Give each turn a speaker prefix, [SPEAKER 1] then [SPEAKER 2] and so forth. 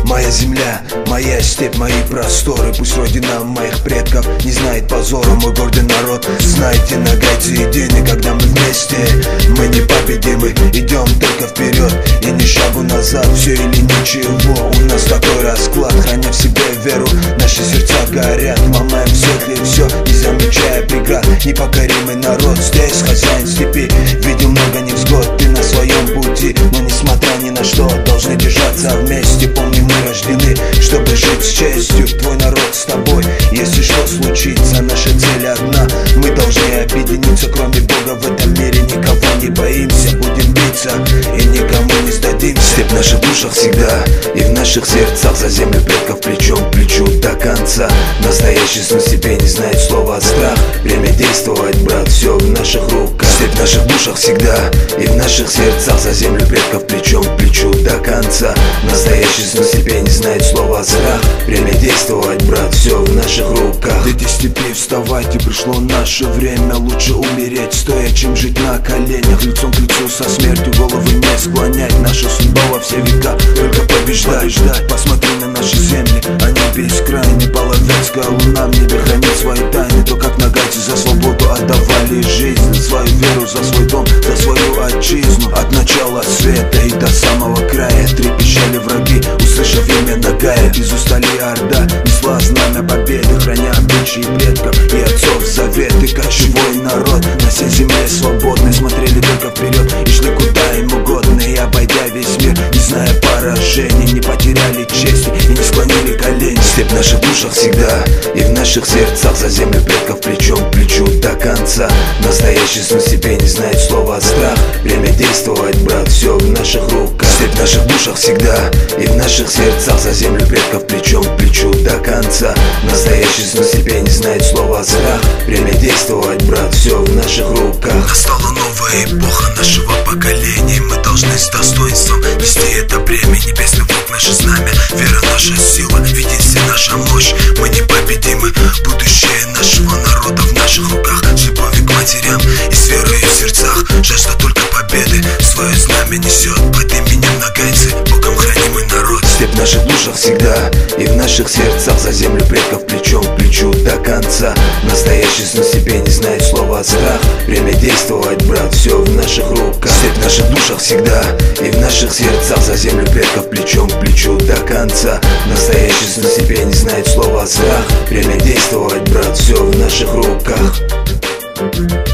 [SPEAKER 1] Моя земля, моя степь, мои просторы. Пусть родина моих предков не знает позора. Мой гордый народ знает и нагайцы едины. Когда мы вместе, мы непобедимы. Идем только вперед и ни шагу назад. Все или ничего, у нас такой расклад. Храня в себе веру, наши сердца горят. Ломаем в светле все, не замечая преград. Непокоримый народ, здесь хозяин степи. Видел много невзгод, ты на своем пути. Но несмотря ни на что, должны держаться вместе. Помни, мы рождены, чтобы жить с честью. Твой народ с тобой, если что случится, наша цель одна. Мы должны объединиться, кроме Бога в этом мире никого не боимся. Будем биться и никому не сдадимся. Степь в наших душах всегда и в наших сердцах. За землю предков плечом к плечу до конца. Настоящий сын себе не знает слова страх. Время действовать, брат, все в наших руках. Степь в наших душах всегда и в наших сердцах. За землю предков плечом к плечу до конца. Настоящий сын себе не знает слова страх. Время действовать, брат, все в наших руках. Дети степи, вставайте, пришло наше время. Лучше умереть стоя, чем жить на коленях. Лицом к лицу со смертью, головы не склонять. Наша судьба во все века, только побеждать. Посмотри на наши земли, они бескрайни. Половецкая луна в небе хранит свои тайны. То, как нагайцы за свободу отдавали жизнь. За свою веру, за свой дом, за свою отчизну. От начала света и до самого края трепещали враги, услышав имя Нагая. Из устали орда несла знамя победы, храня обычаи предков и отцов заветы. Кочевой народ на всей земле свободный, смотрели только вперед и шли куда им угодно. И обойдя весь мир, не зная поражений, не потеряли чести и не склонили колени. Степь в наших душах всегда и в наших сердцах. За землю предков плечом к плечу до конца. Настоящий сын себе не знает слова страх. Время действовать, брат, все в наших руках. Степь в наших душах всегда и в наших сердцах. За землю предков плечом к плечу до конца. Настоящий сын себе не знает слова страх. Время действовать, брат, все в наших руках.
[SPEAKER 2] Настала новая эпоха нашего поколения. Мы должны с достоинством нести это бремя. Небесный Бог наше знамя, вера наша сила, в единстве наша мощь. Мы непобедимы, будущее нашего народа в наших руках. С любовью к матерям и с верой в сердцах. Жажда только победы, свое знамя несет под именем нагайцы, Богом хранимый народ.
[SPEAKER 1] Степь в наших душах всегда и в наших сердцах. За землю предков плечом к плечу до конца. Настоящий сын себе не знает слова страх. Время действовать, брат, все в наших руках. Степь в наших душах всегда и в наших сердцах. За землю предков плечом к плечу до конца. Настоящий сын себе не знает слова страх. Время действовать, брат, все в наших руках.
[SPEAKER 3] Thank you.